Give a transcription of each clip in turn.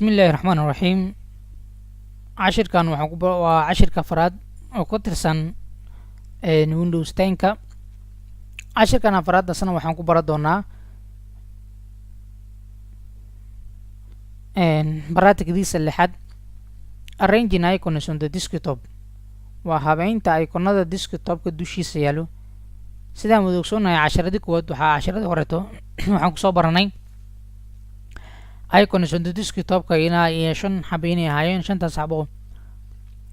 بسم الله الرحمن الرحيم عشر كان وعشر كفراد أو كترسن ويندوز 10 ka عشر كان أفراد دسنا waxaan ku baran doonaa barnaamijkiisa lixaad arranging icons on the desktop waa habeynta iconada desktopka dushiisa yaalo sidaan wada ogsoonahay casharadii koowaad waxaa casharadii horeeto waxaan ku soo baranay icons on the desktopka inay shan xabeynay ahaayeen shantaas xabo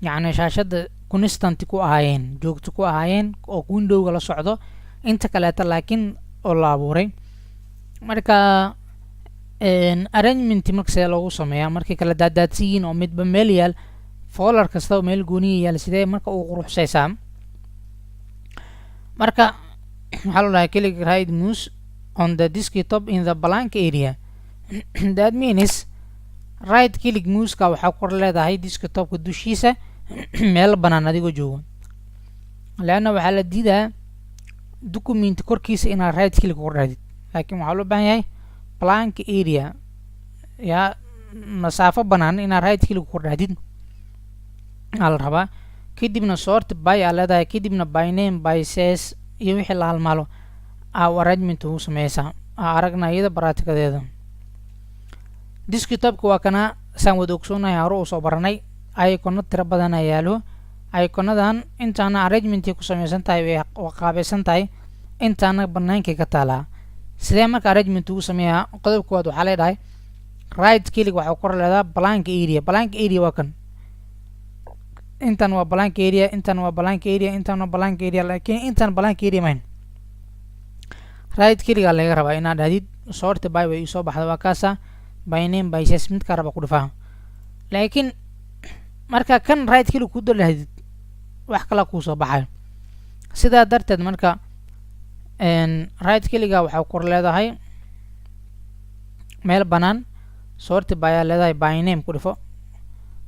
yacni shaashada constant ku ahaayeen joogto ku ahaayeen oo windowga la socdo inta kaleeta laakiin oo la abuuray marka arrangement marka loogu sameeyaa markii kala daadsiin oo midba meel yaal folder kasta oo meel gooni yaal sidee marka uu quruxsaysaa marka waxa la click right mouse on the desktop in the blank area that means right click mouse ka waxa ku leedahay desktopka dushiisa meel banaan adigoo joogo laana waxa la diidaa document korkiisa inaad right click ku raadid laakiin waxa loo baahan yahay blank area ya masaafo banaan inaad right click ku raadid al raba kadibna sort by leedahay kadibna by name by size iyo wixii la halmaalo arrangement uu sameeysa aragna iyada barnaamijkadeeda desktopka waa kana saan wada ogsoonahay hore u soo baranay icon tira badan ayaa yaalo iconadan intaana arrangement ku sameeysan tahay way qaabaysan tahay intaana banaanka ka taala sidee marka arrangement uu sameeyaa qodobka koowaad waxa leedahay right click waxa ku leedahay blank area waa kan intan waa blank area intan waa blank area intan waa blank area laakiin intan blank area mayn right click laga rabaa inaad hadid sort by way soo baxda waa kaasa by name by size mid ka raba ku dhifaa laakiin marka kan right click ku dalahdid wax kala ku soo baxay sida darteed marka right click waxa ku leedahay meel banaan sort by leedahay by name ku dhifo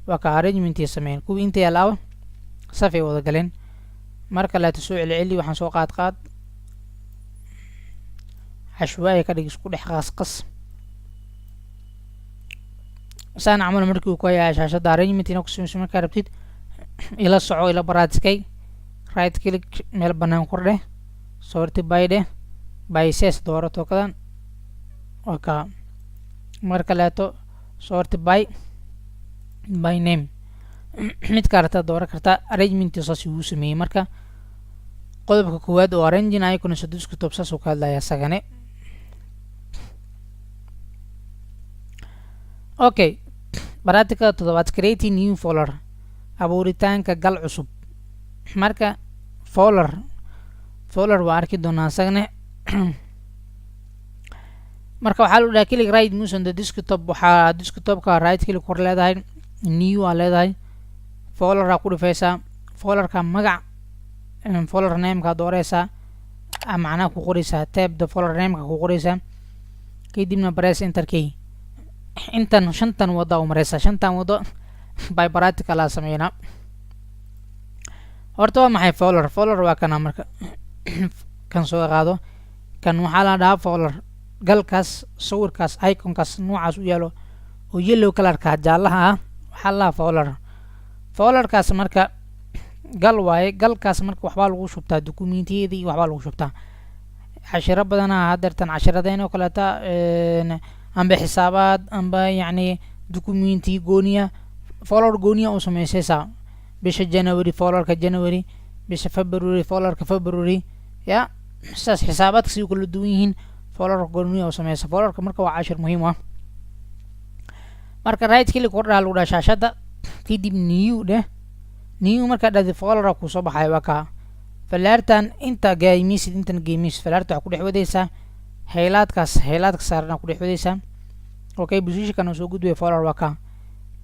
waa ka arrangement sameeyay ku inta yaalaaw safay wada galeen marka la soo celceli waxaan soo qaad عشوائي كده isku dhex qas saan amal markii uu ku yahay shaashada arrangement inuu ku sameeyo marka rabtid ila soco ila baraadskay right click meel banaan ku dheh sort by size doorato kadan waka marka laato sort by name mid karta doora karta arrangement saasi uu sameeyay marka qodobka koowaad oo arranging icons desktop saas oo ka hadlaya sagane okay barnaamijka toddobaad creating new folder abuuritaanka gal cusub marka folder waa arki doonaa sagane marka waxa loo dhahay click right mouse on the desktop waxa desktopka right click ku leedahay new aa leedahay folder ku dhifaysa folderka magac folder name ka dooraysa macna ku qoraysa tab the folder name ka ku qoraysa kadibna press enter key intan shantan wada u maraysa shantan wado by barnaamijka la sameeyna horta waa maxay folder waa kana marka kan soo qaado kan waxa la dhahaa folder galkaas sawirkaas iconkaas noocaas u yaalo oo yellow color ka jaalaha waxa la folderkaas marka gal waaye galkaas marka waxba lagu shubtaa documentiyada iyo waxba lagu shubtaa cashiro badan hadartan cashiradeen oo kala ta amba xisaabaad amba yani documenti gooniya folder gooniya oo sameeyaysa bisha January folderka January bisha February folderka February ya saas xisaabaadka si kala duwan yihiin folder gooniya oo sameeyaysa folderka marka waa cashir muhiim ah marka right click ku dhaal u shaashada kadib new marka dhadi folder ku soo baxay waa ka falartan inta gaymisid intan gaymis falarta ku dhex wadaysa haylaadka saarna ku dhex wadaysa okay position kan soo gudbay folder waa ka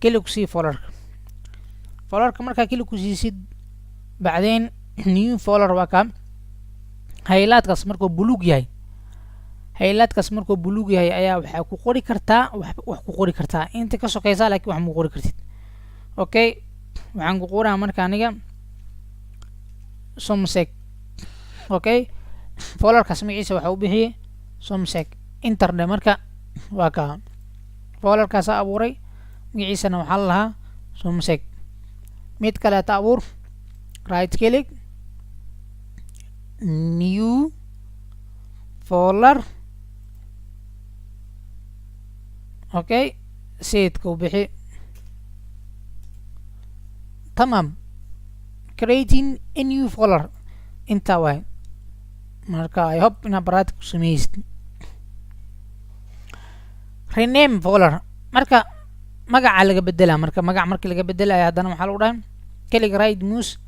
click si folderka marka click ku siisid bacdeen new folder waa ka haylaadkaas markuu buluug yahay ayaa waxa ku qori kartaa wax ku qori kartaa inta ka sokaysa laakiin wax ma qori kartid okay waxaan ku qoraa marka aniga somsec okay folderkaas magaciisa waxa uu bixiyay somsec enter marka waa ka folderkaas abuuray magaciisana waxaa la lahaa sumseg. mid kaleeta abuur, right click, new folder, okay, seedka u bixi. tamam, creating a new folder intaa waay. marka I hope inaad baraati ku samaysid. rename folder, marka magaca laga bedelaa. marka magac markii laga bedelaya haddana waxaa lagu dhahay click right mouse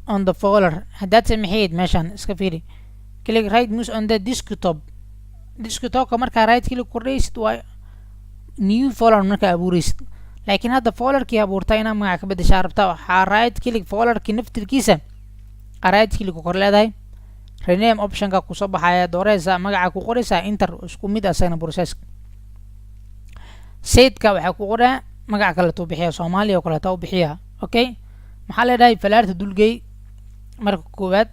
on the folder. haddaad samaxeyd meeshaan iska fiiri, click right mouse on the desktop. desktopka markaa right click kordhaysid waa new folder markaa abuuraysid. laakiin hadda folderkii abuurtaa inaad magaca ka bedeshaa rabtaa, waxaa right click folderkii naftirkiisa right click ku kor leedahay, rename optionka kusoo baxaya, dooreysa magaca ku qoraysaa, enter, isku mid asagna processka. seedka waxaa ku qoraa magaca kaleeto u bixiya, soomaaliya oo kaleeto u bixiya. okay, maxaa leedahay falaarta dulgey marka koowaad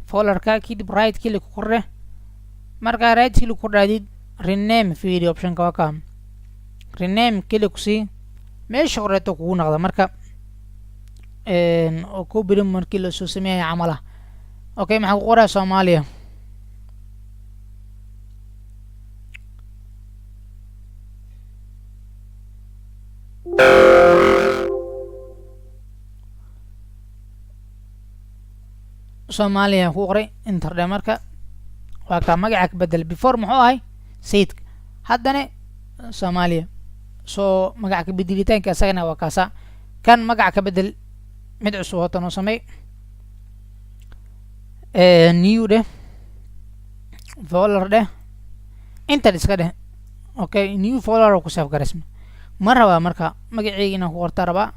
folderka, kadib right click ku kordhe. markaa right click ku kordhaadid rename fiiri optionka waa ka rename click ku sii, meesha horeeto kugu noqda marka oo ku birin markii la soo sameeyay camala. okay, maxaa ku qoraa soomaaliya. soomaaliya ku qoray enter dhe. marka waa ka magaca ka bedel. before muxuu ahay sayidka, haddana soomaaliya. soo magaca ka bedelitaanka asagana waa kaasa. kan magaca ka bedel, mid cusub oo tan oo samey, new dheh, folder dheh, enter iska dheh. okay, new folder oo ku save gareysma. ma rabaa marka magaceyga inaan ku qorta rabaa,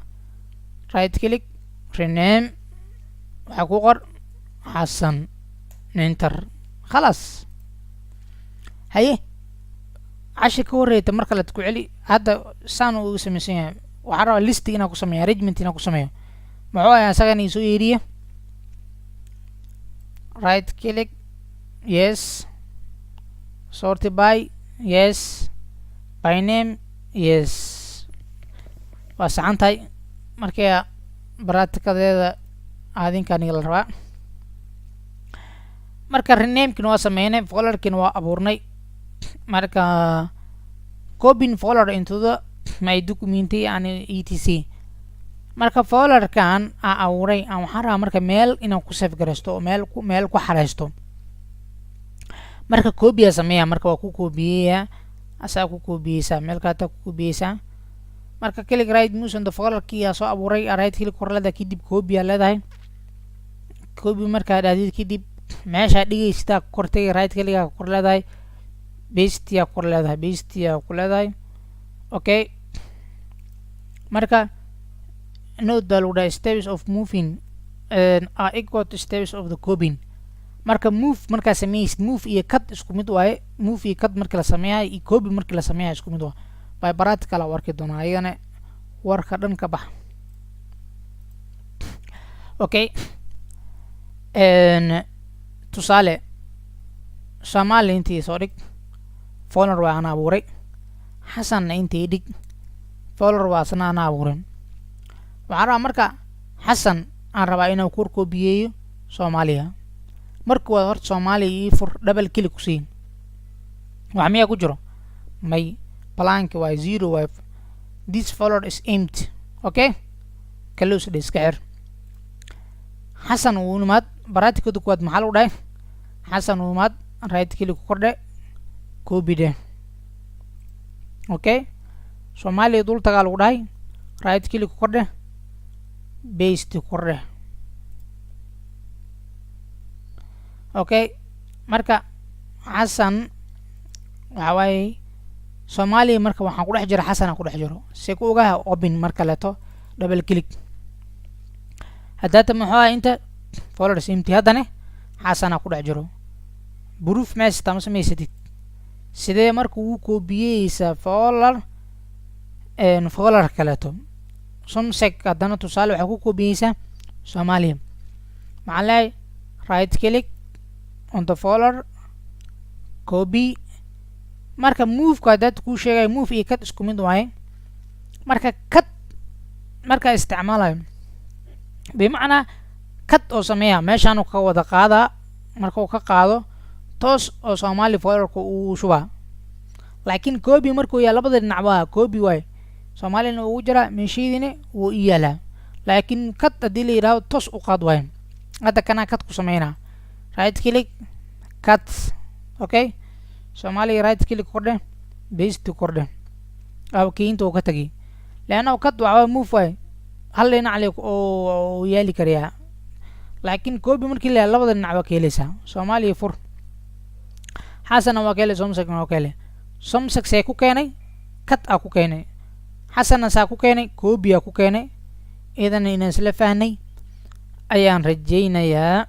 right click, rename, waxaa ku qor xasan, enter, khalaas. haye cashi ka horreeyta marka la ku celi. hadda saan uu samaysan yahay, waxaa rabaa listi inaan ku sameeyo, arrangement inaan ku sameeyo. muxuu ahay asagana isoo yeeriya, right click, yes, sort by, yes, by name, yes. waa saxan tahay. markii baraatikadeeda aadinkaaniga la rabaa. marka renamekina waa sameynay, folderkina waa abuurnay. marka copying folder into the my document yani etc. marka folderkan aan abuuray aan waxaan rabaa marka meel inaan ku save gareysto oo meel ku xareysto. marka copy sameeya, marka waa ku copyaya, asaa ku copyaysa, meel kale ku copyaysa. marka click right mouse on the folder kii soo abuuray, right click korlada, kadib copy leedahay. copy marka dhaadid kadib meesha dhigaysta kortay, right click kor leedahay, paste ya kor leedahay, paste ya ku leedahay. okay, marka note the steps of moving are equal to steps of the copying. marka move marka sameeysid, move iyo cut isku mid waaye. move iyo cut marka la sameeyo iyo copy marka la sameeyo isku mid waa. by practical warki doona ayagana warka dhan ka bax. okay, tusaale Soomaali intii soo dhig, folder waa ana abuuray. xasanna intii dhig, folder waa asna ana abuurin. waxaan rabaa marka xasan aan rabaa inaan ku koobiyeeyo Soomaaliya. marka waa horta Soomaaliya ii fur, double click ku sii. waxa miyaa ku jiro may blank waa 0 waa this folder is empty. okay, close dhe iska xir. xasan uu nimaad baraatikadu kuwaad maxaa lagu dhahay, xasan uu nimaad right click ku kordhe, copy dhe. okay, Soomaaliya dul tagaa lagu dhahay, right click ku kordhe, paste ku kordhe. okay, marka xasan waxa waaye Soomaaliya. marka waxaan ku dhex jira xasan aan ku dhex jiro, si ku ogaha open marka leeto double click. hadda muxuu ahaa inta folder empty, haddana xasan aan ku dhex jiro. proof meesha tama samaysadid sidee marka uu koobiyeysa folder folder kaleeto. sumseg haddana tusaale waxaa ku koobiyeysa Soomaaliya. maxaa leeyahay right click on the folder, copy. marka move ka dad ku sheegay move iyo cut isku mid waaye. marka cut marka isticmaalayo bimacnaa cut oo sameeya meeshaan ka wada qaadaa marka uu ka qaado toos oo Somali folderka uu shubaa laakiin copy markuu yahay labada dhinacba copy way Somalina uu jira meeshiidina uu iyala laakiin cut hadii la yiraahdo toos u qaad way hadda kana cut ku sameeyna right click cut okay Somali right click kordhe paste kordhe aw kiinta uu ka tagay لأنه cut waa move way hal dhinac leh oo yaali kariya laakiin copy markii la labada dhinac waa keenaysa Somali fur xasana waa keenay somsakna waa keenay somsak say ku keenay cut a ku keenay xasana saa ku keenay copy a ku keenay idan inaan isla fahnay ayaan rajaynayaa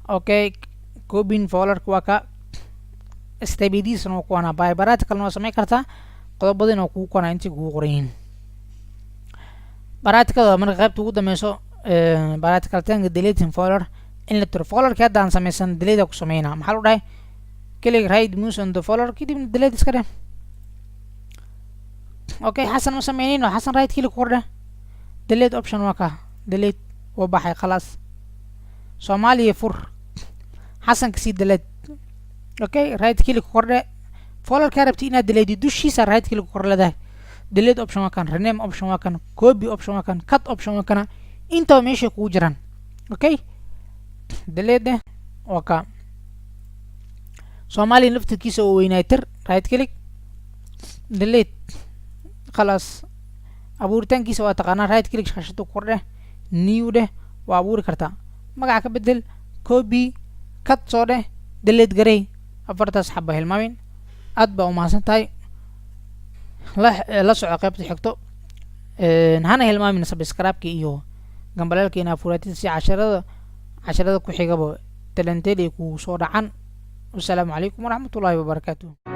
okay copy folderka waa ka stabilisation oo kuwana baraad kalena samay kartaa qodobadina oo ku qona intii ugu qorayn baraadka marka qaybta ugu dameyso baraadka kaltanka deleting folder in la tiro folderka hadaan sameysan delete ku sameeyna maxaa loo dhahay click right mouse on the folder kadib delete iska dheh okay xasan ma sameeyno xasan right click kordhe delete option waa ka delete oo baxay خلاص Somali fur xasan kasi delete okay right click kordhe folder ka rabti inaad delete dushiisa right click kordhe delete option waa kan rename option waa kan copy option waa kan cut option waa kan inta meesha ku jiraan okay delete waa ka Somali laftigiisa oo weynaatir right click delete خلاص abuuritaankiisa waa taqaanaa right click shashada kordhe new dheh waa abuuri kartaa magaca ka bedel copy cut soo dheh delete garay afartaas xabba hilmaamin aad baa u mahadsan tahay la soco qaybta xigto hana hilmaamin subscribe-ka iyo gambalaalka inaad furatid si casharada ku xigaba talanteed ay ku soo dhacan. Wassalaamu calaykum waraxmatullaahi wabarakaatuh.